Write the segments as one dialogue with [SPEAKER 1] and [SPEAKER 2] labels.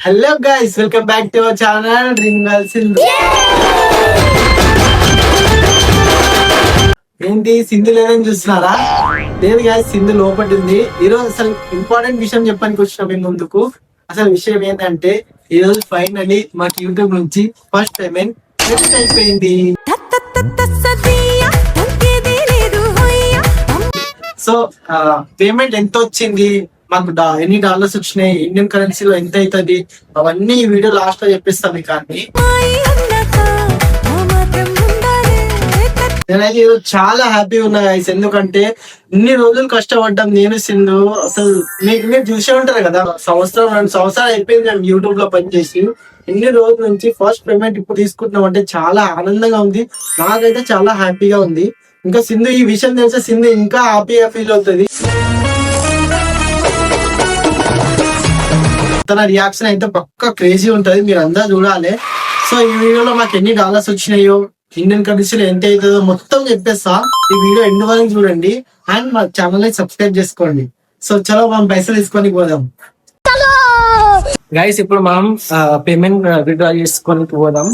[SPEAKER 1] Hello guys, welcome back to our channel ringal Sindhu. ఏంటి సింధు లేదని చూస్తున్నారా? లేదు గైస్, సింధు లోపటి ఉంది. ఈరోజు అసలు ఇంపార్టెంట్ విషయం చెప్పడానికి వచ్చిన మీ ముందుకు. అసలు విషయం ఏంటంటే ఈ రోజు ఫైనల్లీ మాకు యూట్యూబ్ నుంచి ఫస్ట్ పేమెంట్ అయిపోయింది. సో పేమెంట్ ఎంత వచ్చింది, మాకు ఎన్ని డాలర్స్ వచ్చినాయి, ఇండియన్ కరెన్సీలో ఎంత అవుతుంది, అవన్నీ ఈ వీడియో లాస్ట్ లో చెప్పిస్తాం మీకు. అన్ని నేనైతే ఈరోజు చాలా హ్యాపీగా ఉన్నా గైస్. ఎందుకంటే ఇన్ని రోజులు కష్టపడ్డాం నేను సింధు. అసలు మీరు చూసే ఉంటారు కదా, 2 సంవత్సరాలు అయిపోయింది మేము యూట్యూబ్ లో పనిచేసి. ఇన్ని రోజుల నుంచి ఫస్ట్ పేమెంట్ ఇప్పుడు తీసుకుంటున్నాం అంటే చాలా ఆనందంగా ఉంది. నాకైతే చాలా హ్యాపీగా ఉంది. ఇంకా సింధు ఈ విషయం తెలిసే సింధు ఇంకా హ్యాపీగా ఫీల్ అవుతుంది. తన రియాక్షన్ అయితే పక్కా క్రేజీ ఉంటది, మీరు అందరూ చూడాలి. సో ఈ వీడియోలో మాకు ఎన్ని డాలర్స్ వచ్చినాయో, ఇండియన్ కరెన్సీలో ఎంత అవుతుందో మొత్తం చెప్పేస్తా. ఈ వీడియో ఎండ్ వరకు చూడండి అండ్ మా ఛానల్ ని సబ్స్క్రైబ్ చేసుకోండి. సో చలో మనం పైసలు తీసుకొని పోదాం గైస్. ఇప్పుడు మనం పేమెంట్ విత్డ్రా చేసుకొని పోదాం.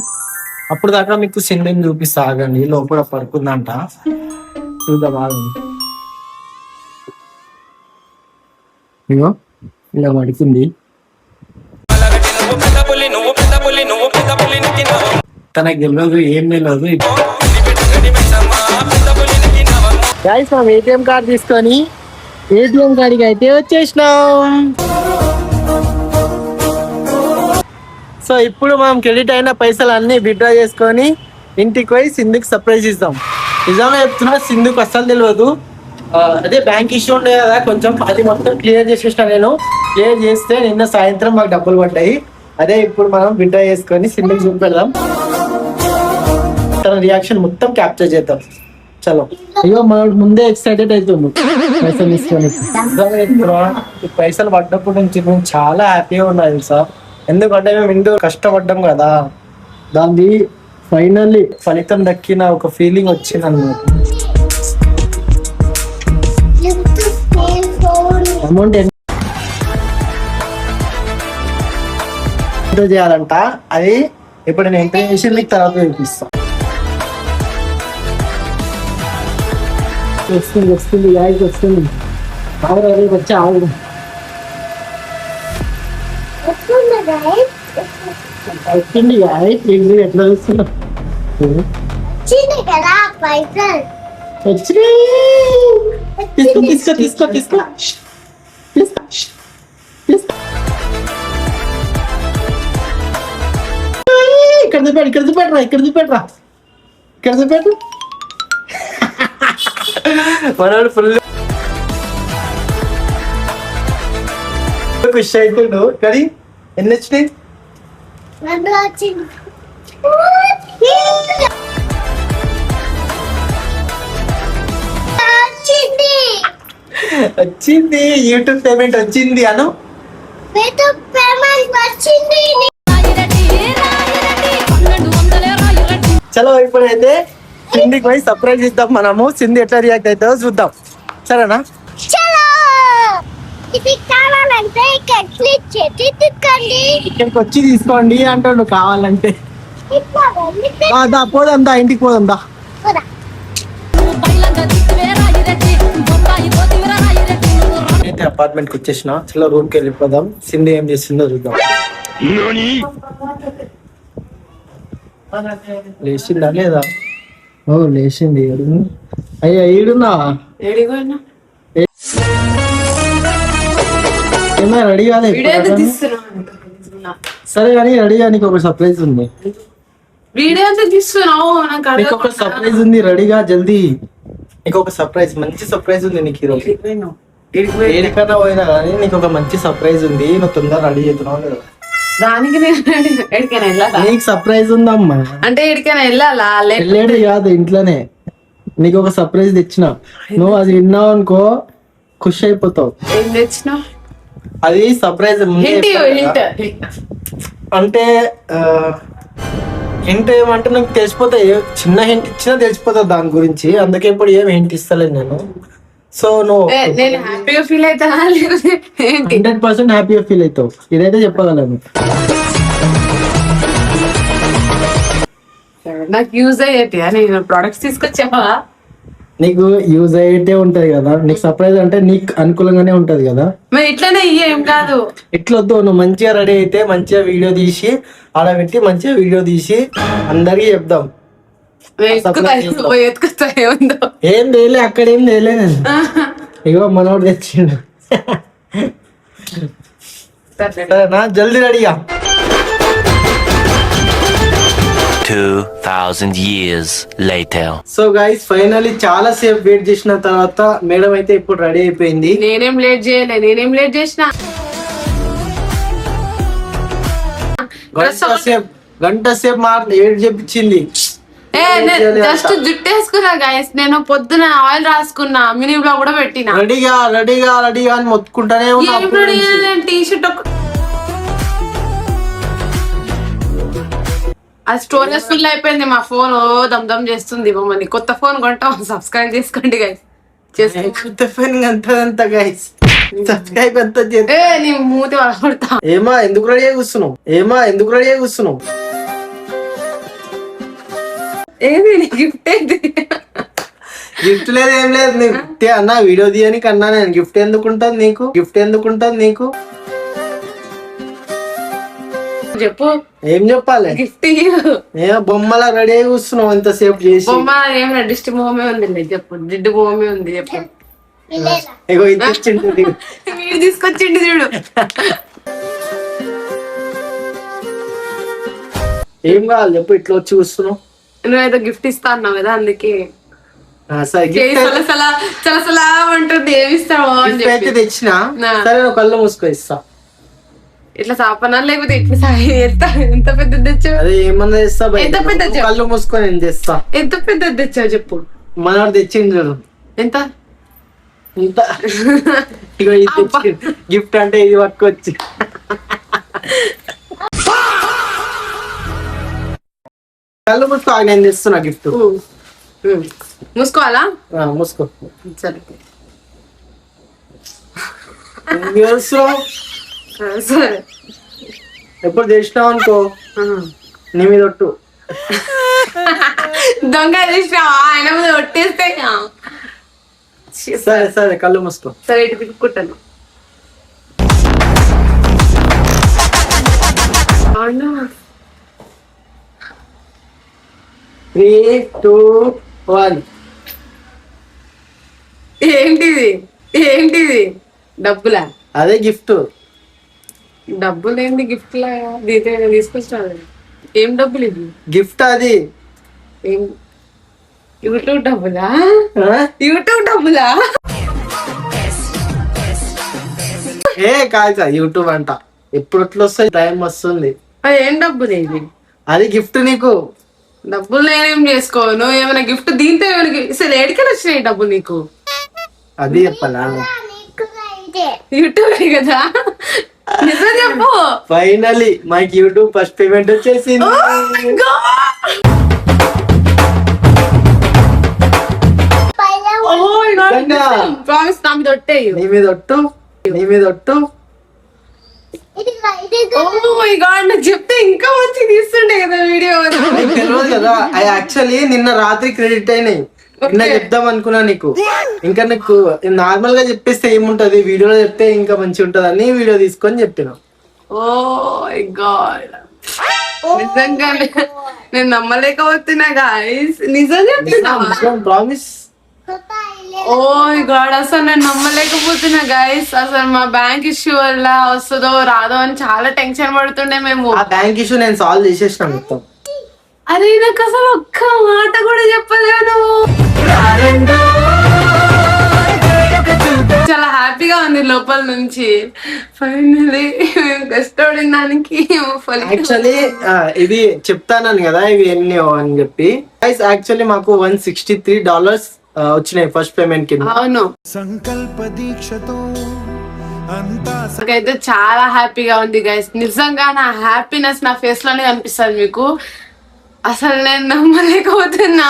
[SPEAKER 1] అప్పుడు దాకా మీకు సింధుని చూపిస్తా, ఆగండి. లోపల పడుకుందంట, చూద్దాం ఆగండి. ఇగో ఇలా పడుకుంది. తనకు తెలియదు, ఏం తెలియదు. గైస్ మనం ఏటీఎం కార్డు తీసుకొని ఏటీఎం కార్డుకి అయితే వచ్చేసినాం. సో ఇప్పుడు మనం క్రెడిట్ అయిన పైసలు అన్ని విత్డ్రా చేసుకొని ఇంటికి పోయి సింధుకి సర్ప్రైజ్ ఇస్తాం. నిజమే చెప్తున్నా, సింధుకి అస్సలు తెలియదు. అదే బ్యాంక్ ఇష్యూ ఉండే కదా కొంచెం, అది మొత్తం క్లియర్ చేసేసిన నేను. క్లియర్ చేస్తే నిన్న సాయంత్రం మాకు డబ్బులు పడ్డాయి. అదే ఇప్పుడు మనం విత్డ్రా చేసుకొని సింధుకి చూపెడదాం. తన రియాక్షన్ మొత్తం క్యాప్చర్ చేద్దాం. చలో. అయ్యో మన ముందే ఎక్సైటెడ్ అవుతుంది పైసలు తీసుకొని. పైసలు పడ్డప్పుడు నుంచి మేము చాలా హ్యాపీగా ఉన్నది సార్. ఎందుకంటే మేము ఇందులో కష్టపడ్డాం కదా, దాన్ని ఫైనల్లీ ఫలితం దక్కిన ఒక ఫీలింగ్ వచ్చింది అన్నమాట. అమౌంట్ ఎంత చేయాలంట, అది ఇప్పుడు నేను ఎంత చేసి మీకు తర్వాత చూపిస్తాను. వస్తుంది గాయకి వస్తుంది. ఆవిడ వచ్చి ఆవిడ వచ్చింది గాయ. ఎట్లా చూస్తున్నా తీసుకో తీసుకో తీసుకో తీసుకో. ఇక్కడ చూపెట్టు, ఇక్కడ చూపెట్టరా, ఇక్కడ చూపెట్టరా, ఇక్కడ చూపెట్టు. మనోడు ఫుల్ ఖుషి అవుతుండు. కానీ ఎన్ని వచ్చినాయి? వచ్చింది, యూట్యూబ్ పేమెంట్ వచ్చింది అను. చలో ఇప్పుడైతే సింధికి పోయి సర్ప్రైజ్ ఇద్దాం మనము. సింధి ఎట్లా రియాక్ట్ అవుతుందో చూద్దాం, సరేనా? ఇక్కడికి వచ్చి తీసుకోండి అంటాడు కావాలంటే. పోదాం దా, ఇంటికి పోదాం దా. అయితే అపార్ట్మెంట్ కి వచ్చేసిన, చలో రూమ్ కి వెళ్ళిపోదాం. సింధి ఏం చేస్తుందో చూద్దాం. లేచిందా లేదా? ఓ లేచింది. అయ్యా ఈడున్నా, ఏమైనా రెడీ కాలే? సరే కానీ రెడీ గా, నీకు ఒక సర్ప్రైజ్ ఉంది. నీకు ఒక సర్ప్రైజ్ ఉంది, రెడీగా జల్దీ. నీకు ఒక సర్ప్రైజ్, మంచి సర్ప్రైజ్ ఉంది నీకు ఈరోజు. ఏడికన్నా పోయినా కానీ నీకు ఒక మంచి సర్ప్రైజ్ ఉంది. నువ్వు తొందరగా రెడీ చేస్తున్నావు లేదా?
[SPEAKER 2] దానికి
[SPEAKER 1] నీకు సర్ప్రైజ్ ఉందమ్మా.
[SPEAKER 2] అంటే ఎడికైనా వెళ్ళాలా?
[SPEAKER 1] వెళ్ళేది కాదు, ఇంట్లోనే నీకు ఒక సర్ప్రైజ్ తెచ్చిన. నువ్వు అది విన్నావు అనుకో, ఖుషి అయిపోతావు.
[SPEAKER 2] ఏం తెచ్చినావు?
[SPEAKER 1] అది సర్ప్రైజ్ అంటే హింట్ ఏమంటే నాకు తెలిసిపోతాయి. చిన్న హింట్ ఇచ్చినా తెలిసిపోతుంది దాని గురించి. అందుకే ఇప్పుడు ఏం హింట్ ఇస్తలేదు నేను. సో నువ్వు
[SPEAKER 2] 100% హ్యాపీగా ఫీల్ అవుతావు. ఇదైతే
[SPEAKER 1] చెప్పగలను.
[SPEAKER 2] నాకు యూజ్ అయ్యేటి నేను ప్రొడక్ట్స్ తీసుకొచ్చావా?
[SPEAKER 1] నీకు యూజ్ అయ్యేటే ఉంటది కదా, నీకు సర్ప్రైజ్ అంటే నీకు అనుకూలంగానే ఉంటది కదా.
[SPEAKER 2] మరి ఇట్లానే ఏం కాదు.
[SPEAKER 1] ఇట్లొద్దు, నువ్వు మంచిగా రెడీ అయితే మంచిగా వీడియో తీసి ఆడ పెట్టి మంచిగా వీడియో తీసి అందరికి చెప్దాం.
[SPEAKER 2] ఎత్తుకుతా ఏముందో.
[SPEAKER 1] ఏం తేలే, అక్కడ ఏం తేలే నేను. ఇగో మనోడు తెచ్చిండు. సరేనా, జల్దీ రెడీగా.
[SPEAKER 3] 2000 years later.
[SPEAKER 1] So guys finally చాలా సేపు వెయిట్ చేసిన తర్వాత మేడం అయితే ఇప్పుడు రెడీ అయిపోయింది.
[SPEAKER 2] నేనేం లేట్ చేయలే, నేనేం లేట్ చేసిన.
[SPEAKER 1] గంట సేపు ఏడు చెప్పించింది.
[SPEAKER 2] జస్ట్ జుట్టు వేసుకున్నా గైస్. నేను పొద్దున ఆయిల్ రాసుకున్నా, మినీ బ్లాగ్ కూడా పెట్టినా.
[SPEAKER 1] రెడీగా రెడీగా రెడీగా అని మొత్తుకుంటానే ఉన్నా.
[SPEAKER 2] టీ షర్ట్ ఆ స్టోరేజ్ ఫుల్ అయిపోయింది. మా ఫోన్ దమ్ దమ్ చేస్తుంది. మమ్మల్ని కొత్త ఫోన్ కొంటాం, సబ్స్క్రైబ్ చేసుకోండి గైస్.
[SPEAKER 1] కొత్త ఫోన్ అంత గైస్, సబ్స్క్రైబ్ అంత
[SPEAKER 2] నీ మూతి పడతా.
[SPEAKER 1] ఏమా ఎందుకు రెడీ అయి కూర్చున్నావు?
[SPEAKER 2] ఏది గిఫ్ట్ ఏంటి?
[SPEAKER 1] గిఫ్ట్ లేదు, ఏం లేదు. నీకు అన్నా వీడియో తీయని కన్నా నేను గిఫ్ట్ ఎందుకుంటుంది నీకు?
[SPEAKER 2] చెప్పు,
[SPEAKER 1] ఏం చెప్పాలి?
[SPEAKER 2] గిఫ్ట్
[SPEAKER 1] బొమ్మలా రెడీ అయి కూర్చున్నావు ఇంతసేపు చేసి.
[SPEAKER 2] బొమ్మ ఏం దిష్టి మొహమే ఉంది. చెప్పు, జిడ్డు మొహమే ఉంది. చెప్పు.
[SPEAKER 1] ఇగో ఇది తెచ్చిండు,
[SPEAKER 2] మీరు తీసుకొచ్చిండి చూడు.
[SPEAKER 1] ఏం కావాలి చెప్పు, ఇట్లా వచ్చి కూర్చున్నావు.
[SPEAKER 2] నువ్వేదో గిఫ్ట్ ఇస్తా అన్నావు కదా, అందుకే చలసలా ఉంటుంది. ఏమి ఇస్తావో అని
[SPEAKER 1] గిఫ్ట్ అయితే తెచ్చినా. సరే, నువ్వు కళ్ళు మూసుకో, ఇస్తా.
[SPEAKER 2] ఇట్లా సాపనా లేకపోతే ఇట్లా ఎంత పెద్దది తెచ్చావు?
[SPEAKER 1] అదే ఏమన్నా తెస్తా.
[SPEAKER 2] ఎంత పెద్ద
[SPEAKER 1] కళ్ళు మూసుకొని నేను తెస్తా.
[SPEAKER 2] ఎంత పెద్దది తెచ్చావు చెప్పు.
[SPEAKER 1] మనోడు తెచ్చిండు చూడు.
[SPEAKER 2] ఎంత?
[SPEAKER 1] ఇంత. ఇగో ఇది తెచ్చిండు గిఫ్ట్. అంటే ఇది పట్టుకొచ్చి కళ్ళు మూసుకో, నేను తెస్తున్నా గిఫ్ట్.
[SPEAKER 2] మూసుకోవాలా?
[SPEAKER 1] మూసుకో.
[SPEAKER 2] సరే సరే.
[SPEAKER 1] ఎప్పుడు చేసినావు అనుకో నీ మీద ఒట్టు.
[SPEAKER 2] దొంగ చేసినావా? ఆయన మీద ఒట్టేస్తే.
[SPEAKER 1] సరే సరే, కళ్ళు మూసుకో.
[SPEAKER 2] సరే, ఇటు తిప్పుకుంటాను.
[SPEAKER 1] 3, 2, 1.
[SPEAKER 2] ఏంటిది? డబ్బులా?
[SPEAKER 1] అదే గిఫ్ట్.
[SPEAKER 2] డబ్బులు ఏంటి గిఫ్ట్ లా తీసుకొచ్చా? ఏం డబ్బులు ఇది?
[SPEAKER 1] గిఫ్ట్ అది.
[SPEAKER 2] యూట్యూబ్ డబ్బులా?
[SPEAKER 1] కాదు, యూట్యూబ్ అంట. ఎప్పుడు ఎట్లా వస్తాయి, టైం వస్తుంది.
[SPEAKER 2] ఏం డబ్బులు ఇది?
[SPEAKER 1] అది గిఫ్ట్ నీకు.
[SPEAKER 2] డబ్బులు నేనేం చేసుకోను. ఏమైనా గిఫ్ట్ దీంతో అసలు ఏడికెళ్ళి వచ్చినాయి డబ్బులు నీకు?
[SPEAKER 1] అది చెప్పాలా?
[SPEAKER 2] యూట్యూబ్ కదా, నిజం చెప్పు.
[SPEAKER 1] ఫైనలీ మాకు యూట్యూబ్ ఫస్ట్ పేమెంట్ వచ్చేసింది.
[SPEAKER 2] ప్రామిస్, నా మీద ఒట్టేయు.
[SPEAKER 1] నీ మీద ఒట్టు.
[SPEAKER 2] నాకు చెప్తే ఇంకా మంచి తీస్తుండే కదా వీడియో.
[SPEAKER 1] తెలియదు కదా, అవి యాక్చువల్లీ నిన్న రాత్రి క్రెడిట్ అయినాయి. నిన్న చెప్దాం అనుకున్నా నీకు. ఇంకా నీకు నార్మల్ గా చెప్పేస్తే ఏముంటది, వీడియోలో చెప్తే ఇంకా మంచిగా ఉంటది అని వీడియో తీసుకొని చెప్పిన.
[SPEAKER 2] ఓ మై గాడ్, నిజంగా నేను నమ్మలేకపోతున్నా గాయ్స్. నిజం చెప్తున్నా,
[SPEAKER 1] ప్రామిస్.
[SPEAKER 2] ఓ మై గాడ్, అసలు నేను నమ్మలేకపోతున్నా గాయ్స్. అసలు మా బ్యాంక్ ఇష్యూ వల్ల వస్తుందో రాదో అని చాలా టెన్షన్ పడుతుండే మేము.
[SPEAKER 1] ఆ బ్యాంక్ ఇష్యూ నేను సాల్వ్ చేసేసిన మొత్తం.
[SPEAKER 2] అరే నాకు అసలు ఒక్క మాట కూడా చెప్పలేను. చాలా హ్యాపీగా ఉంది లోపల నుంచి. ఫైనలీ కష్టపడిన దానికి
[SPEAKER 1] యాక్చువల్లీ ఇది చెప్తానని కదా ఇవి ఎన్ని అని చెప్పి. యాక్చువల్లీ మాకు $163 వచ్చినాయి ఫస్ట్ పేమెంట్ కింద.
[SPEAKER 2] అవును,
[SPEAKER 4] సంకల్ప దీక్షతో
[SPEAKER 2] నాకైతే చాలా హ్యాపీగా ఉంది గైస్. నిజంగా నా హ్యాపీనెస్ నా ఫేస్ లోనే కనిపిస్తుంది మీకు. అసలు నేను నమ్మలేకపోతున్నా.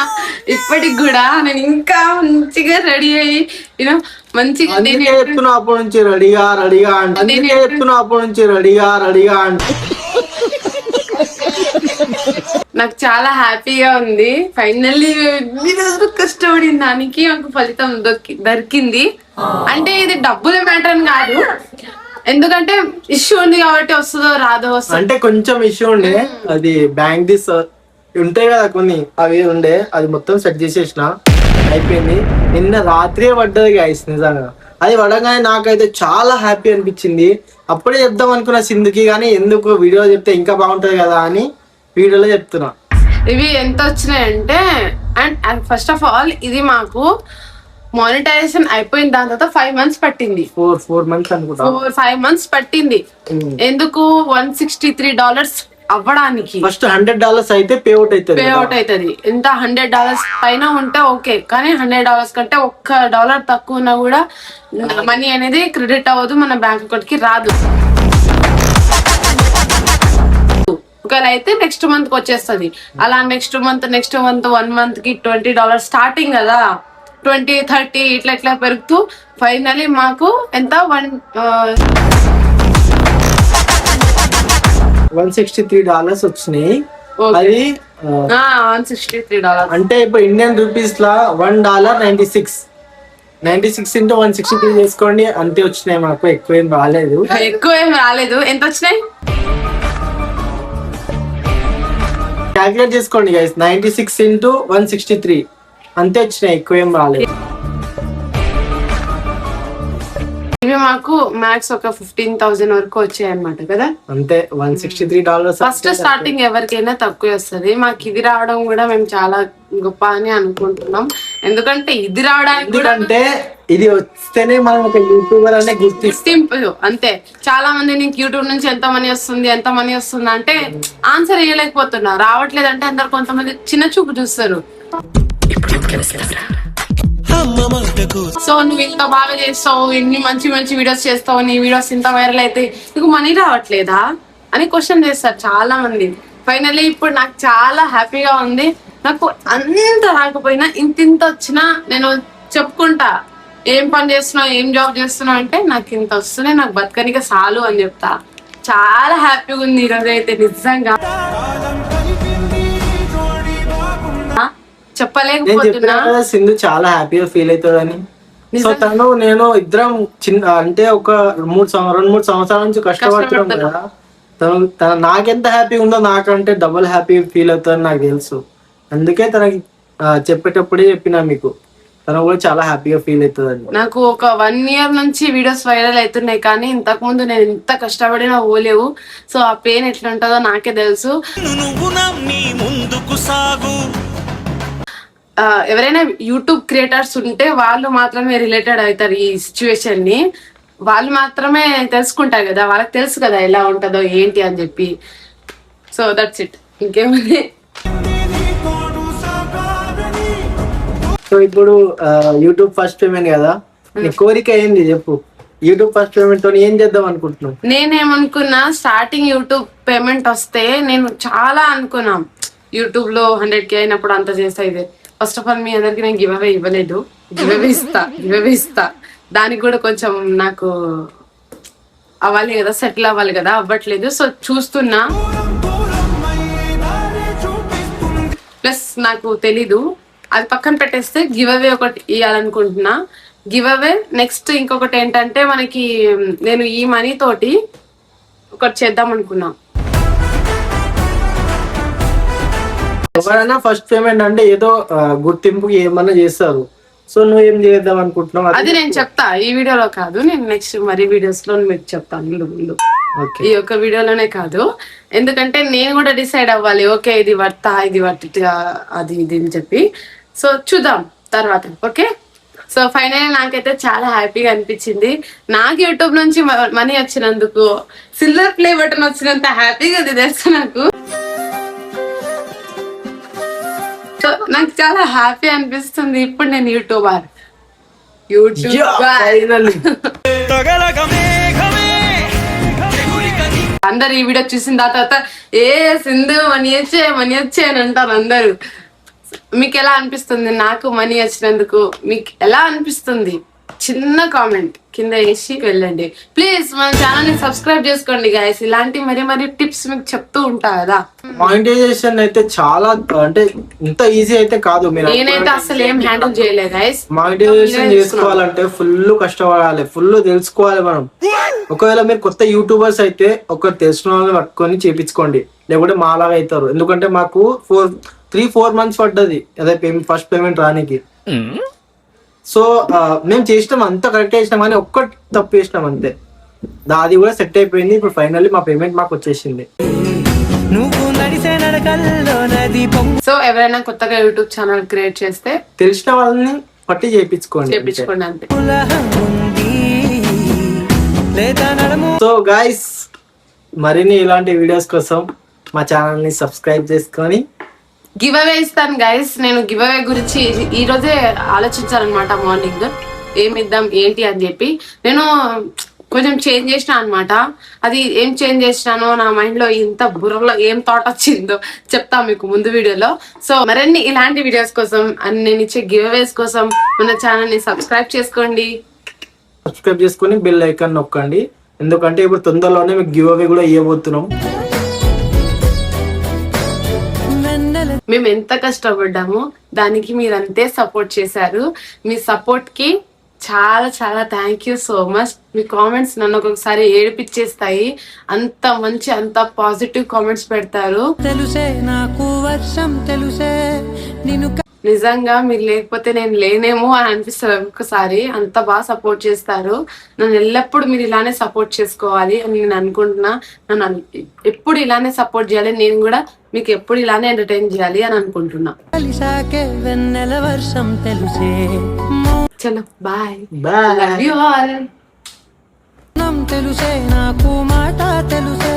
[SPEAKER 2] ఇప్పటికి కూడా నేను ఇంకా మంచిగా రెడీ అయ్యి మంచిగా
[SPEAKER 1] చెప్తున్నా అప్పటి నుంచి రెడీగా అంటే
[SPEAKER 2] నాకు చాలా హ్యాపీగా ఉంది. ఫైనల్లీ ఎన్ని రోజులు కష్టపడిన దానికి నాకు ఫలితం దొరికింది. అంటే ఇది డబ్బుల మ్యాటర్ అని కాదు, ఎందుకంటే ఇష్యూ ఉంది కాబట్టి వస్తుందో రాదో వస్తుందో.
[SPEAKER 1] అంటే కొంచెం ఇష్యూ ఉండే, అది బ్యాంక్ దిస్ ఉంటాయి కదా కొన్ని, అవి ఉండే, అది మొత్తం సెట్ చేసేసిన, అయిపోయింది. నిన్న రాత్రే పడ్డది గైస్ నిజంగా. అది పడగానే నాకైతే చాలా హ్యాపీ అనిపించింది. అప్పుడే చెప్దాం అనుకున్న సింధుకి, కానీ ఎందుకు వీడియో చెప్తే ఇంకా బాగుంటది కదా అని వీడియోలో చెప్తున్నా.
[SPEAKER 2] ఇవి ఎంత వచ్చినాయంటే, అండ్ ఫస్ట్ ఆఫ్ ఆల్ ఇది మాకు మానిటైజేషన్ అయిపోయిన దాని తర్వాత 5 months పట్టింది.
[SPEAKER 1] 4 months అనుకుంటా.
[SPEAKER 2] 5 months పట్టింది. ఎందుకు $163 అవ్వడానికి.
[SPEAKER 1] ఫస్ట్ $100 అయితే పే అవుట్ అవుతుంది.
[SPEAKER 2] ఎంత $100 పైన ఉంటే ఓకే, కానీ $100 కంటే $1 తక్కువ ఉన్నా కూడా మనీ అనేది క్రెడిట్ అవ్వదు, మన బ్యాంక్ అకౌంట్ కి రాదు. ఒకవేళ అయితే నెక్స్ట్ మంత్ కి వచ్చేస్తుంది. అలా నెక్స్ట్ మంత్ 1 month కి $20 స్టార్టింగ్ కదా, 20, 30 ఇట్లా పెరుగుతూ ఫైనలీ మాకు ఎంత
[SPEAKER 1] $163 వచ్చినాయి. అది
[SPEAKER 2] $163
[SPEAKER 1] అంటే ఇప్పుడు ఇండియన్ రూపీస్ లా $1.96 into 163 చేసుకోండి, అంతే వచ్చినాయి మాకు. ఎక్కువ ఏం రాలేదు.
[SPEAKER 2] ఎంత వచ్చినాయి
[SPEAKER 1] క్యాల్కులేట్ చేసుకోండి గైస్. 96 into 163 అంతే వచ్చినాయి, ఎక్కువ ఏం రాలేదు.
[SPEAKER 2] ఇవి మాకు మ్యాక్స్ ఒక 15,000 వరకు వచ్చాయి అన్నమాట కదా.
[SPEAKER 1] అంతే $163.
[SPEAKER 2] ఫస్ట్ స్టార్టింగ్ ఎవరికైనా తక్కువ వస్తుంది. మాకు ఇది రావడం కూడా మేము చాలా గొప్ప అని అనుకుంటున్నాం. ఎందుకంటే ఇది రావడానికి కూడా
[SPEAKER 1] ఇది వస్తేనే మనం ఒక యూట్యూబర్ అనే
[SPEAKER 2] గుర్తింపు. అంతే, చాలా మంది నీకు యూట్యూబ్ నుంచి ఎంత మనీ వస్తుంది అంటే ఆన్సర్ ఇవ్వలేకపోతున్నా. రావట్లేదు అంటే అందరు కొంతమంది చిన్న చూపు చూస్తారు. సో నువ్వు ఇంత బాగా చేస్తావు, ఇన్ని మంచి వీడియోస్ చేస్తావు, నీ వీడియోస్ ఇంత వైరల్ అయితే నీకు మనీ రావట్లేదా అని క్వశ్చన్ చేస్తారు చాలా మంది. ఫైనల్లీ ఇప్పుడు నాకు చాలా హ్యాపీగా ఉంది. నాకు అంత రాకపోయినా ఇంత వచ్చినా నేను చెప్పుకుంటా, ఏం పని చేస్తున్నావు, ఏం జాబ్ చేస్తున్నావు అంటే నాకు ఇంత వస్తున్నాయి, నాకు బతకనిక చాలు అని చెప్తా. చాలా హ్యాపీగా ఉంది ఈరోజు అయితే నిజంగా. చెప్పలేకపోతున్నా.
[SPEAKER 1] సింధు చాలా హ్యాపీగా ఫీల్ అవుతుందని. సో తను నేను ఇద్దరం అంటే ఒక 2-3 సంవత్సరాల నుంచి కష్టపడుతున్నాం కదా. తను నాకెంత హ్యాపీగా ఉందో నాకంటే డబుల్ హ్యాపీ ఫీల్ అవుతుందని నాకు తెలుసు. అందుకే తనకి చెప్పేటప్పుడే చెప్పినా మీకు, తను కూడా చాలా హ్యాపీగా ఫీల్ అవుతుందని.
[SPEAKER 2] నాకు ఒక 1 year నుంచి వీడియోస్ వైరల్ అవుతున్నాయి, కానీ ఇంతకు ముందు నేను ఎంత కష్టపడినా పోలేవు. సో ఆ పెయిన్ ఎట్లా ఉంటుందో నాకే తెలుసు. ఎవరైనా యూట్యూబ్ క్రియేటర్స్ ఉంటే వాళ్ళు మాత్రమే రిలేటెడ్ అవుతారు ఈ సిచ్యువేషన్ ని. వాళ్ళు మాత్రమే తెలుసుకుంటారు కదా, వాళ్ళకి తెలుసు కదా ఎలా ఉంటుందో ఏంటి అని చెప్పి. సో దట్స్ ఇట్, ఇంకేముంది.
[SPEAKER 1] సో ఇప్పుడు యూట్యూబ్ ఫస్ట్ పేమెంట్ కదా, నీ కోరిక ఏంది చెప్పు. యూట్యూబ్ ఫస్ట్ పేమెంట్ తో ఏం చేద్దాం అనుకుంటున్నావు?
[SPEAKER 2] నేనేమనుకున్నా, స్టార్టింగ్ యూట్యూబ్ పేమెంట్ వస్తే నేను చాలా అనుకున్నాం, యూట్యూబ్ లో 100K అయినప్పుడు అంత చేస్తా. ఇదే ఫస్ట్ ఆఫ్ ఆల్ మీ అందరికి నేను గివ్ అవే ఇవ్వలేదు, గివ్ అవే ఇస్తా. దానికి కూడా కొంచెం నాకు అవ్వాలి కదా, సెటిల్ అవ్వాలి కదా, అవ్వట్లేదు. సో చూస్తున్నా, ప్లస్ నాకు తెలీదు, అది పక్కన పెట్టేస్తే గివ్ అవే ఒకటి ఇవ్వాలనుకుంటున్నా. గివ్ అవే నెక్స్ట్ ఇంకొకటి ఏంటంటే, మనకి నేను ఈ మనీ తోటి ఒకటి చేద్దాం అనుకున్నా.
[SPEAKER 1] ఎవరైనా ఫస్ట్ పేమెంట్ అంటే ఏదో గుర్తింపు ఏమన్నా చేస్తారు. సో నువ్వు ఏం చేద్దాం అనుకుంటున్నావు?
[SPEAKER 2] అది నేను చెప్తా, ఈ వీడియోలో కాదు, నేను నెక్స్ట్ మరి వీడియోస్ లో మీకు చెప్తాను ముందు. ఈ ఒక్క వీడియోలోనే కాదు, ఎందుకంటే నేను కూడా డిసైడ్ అవ్వాలి, ఓకే ఇది వర్తా, ఇది వర్త, అది ఇది అని చెప్పి. సో చూద్దాం తర్వాత, ఓకే. సో ఫైనల్ నాకైతే చాలా హ్యాపీగా అనిపించింది. నాకు యూట్యూబ్ నుంచి మనీ వచ్చినందుకు, సిల్వర్ ప్లే బటన్ వచ్చినంత హ్యాపీగా అది తెలుసు నాకు. సో నాకు చాలా హ్యాపీ అనిపిస్తుంది. ఇప్పుడు నేను యూట్యూబర్. అందరు ఈ వీడియో చూసిన తర్వాత ఏ సింధు మనీ వచ్చే అని అంటారు అందరు. మీకు ఎలా అనిపిస్తుంది నాకు మనీ వచ్చినందుకు? మీకు ఎలా అనిపిస్తుంది చిన్న కామెంట్ కింద వేసి వెళ్ళండి ప్లీజ్. మన ఛానల్ ని సబ్స్క్రైబ్ చేసుకోండి గైస్. ఇలాంటి మరి టిప్స్ మీకు చెప్తూ ఉంటా కదా.
[SPEAKER 1] మానిటైజేషన్ అయితే చాలా అంటే ఇంత ఈజీ అయితే కాదు. మీరు
[SPEAKER 2] నేనైతే అసలు ఏం హ్యాండిల్ చేయలేదు గైస్.
[SPEAKER 1] మానిటైజేషన్ చేసుకోవాలంటే ఫుల్ కష్టపడాలి, ఫుల్ తెలుసుకోవాలి మనం. ఒకవేళ మీరు కొత్త యూట్యూబర్స్ అయితే ఒకరు తెలిసిన వాళ్ళని పట్టుకొని చేపించుకోండి, లేకుంటే మాలాగా అవుతారు. ఎందుకంటే మాకు 3-4 months పడ్డది అదే ఫస్ట్ పేమెంట్ రానికి. సో మేము చేసినాం, అంతా కరెక్ట్ చేసినాం, కానీ ఒక్కటి తప్పు చేసినాం అంతే. అది కూడా సెట్ అయిపోయింది. ఇప్పుడు ఫైనల్లీ మా పేమెంట్ మాకు వచ్చేసింది.
[SPEAKER 2] సో ఎవరైనా కొత్తగా యూట్యూబ్ ఛానల్ క్రియేట్ చేస్తే
[SPEAKER 1] తెలిసిన వాళ్ళని పట్టి చేయించుకోండి.
[SPEAKER 2] అంతే.
[SPEAKER 1] సో గైస్, మరిన్ని ఇలాంటి వీడియోస్ కోసం మా ఛానల్ ని సబ్స్క్రైబ్ చేసుకొని
[SPEAKER 2] గివ్ అవే ఇస్తాను గైస్. నేను గివ్ అవే గురించి ఈ రోజే ఆలోచించాలన్నమాట. మార్నింగ్ ఏమి ఇద్దాం ఏంటి అని చెప్పి నేను కొంచెం చేంజ్ చేసిన అనమాట. అది ఏం చేంజ్ చేసినానో నా మైండ్ లో ఇంత బుర్రలో ఏం థాట్ వచ్చిందో చెప్తా మీకు ముందు వీడియోలో. సో మరిన్ని ఇలాంటి వీడియోస్ కోసం నేను ఇచ్చే గివ్ అవేస్ కోసం మన ఛానల్ ని సబ్స్క్రైబ్ చేసుకోండి.
[SPEAKER 1] సబ్స్క్రైబ్ చేసుకొని బెల్ ఐకాన్ నొక్కండి. ఎందుకంటే ఇప్పుడు తొందరలోనే మీకు గివ్ అవే కూడా ఇవ్వబోతున్నాం.
[SPEAKER 2] మేము ఎంత కష్టపడ్డామో దానికి మీరు అంతే సపోర్ట్ చేశారు. మీ సపోర్ట్ కి చాలా చాలా thank you so much. Me comments నన్ను ఒక్కొక్కసారి ఏడిపించేస్తాయి. అంత మంచి అంత పాజిటివ్ కామెంట్స్ పెడతారు.
[SPEAKER 5] తెలుసే నాకు వర్షం తెలుసే నిన్ను
[SPEAKER 2] నిజంగా మీరు లేకపోతే నేను లేనేమో అని అనిపిస్తుంది ఒక్కొక్కసారి. అంత బాగా సపోర్ట్ చేస్తారు. నన్ను ఎల్లప్పుడు మీరు ఇలానే సపోర్ట్ చేసుకోవాలి అని నేను అనుకుంటున్నా. నన్ను ఎప్పుడు ఇలానే సపోర్ట్ చేయాలి, నేను కూడా మీకు ఎప్పుడు ఇలానే ఎంటర్టైన్ చేయాలి అని అనుకుంటున్నా.
[SPEAKER 5] కలిసాకే వెన్నెల వర్షం తెలుసే
[SPEAKER 2] చలో bye
[SPEAKER 1] bye.
[SPEAKER 2] Love you all.
[SPEAKER 5] తెలుసే నాకు మాట తెలుసే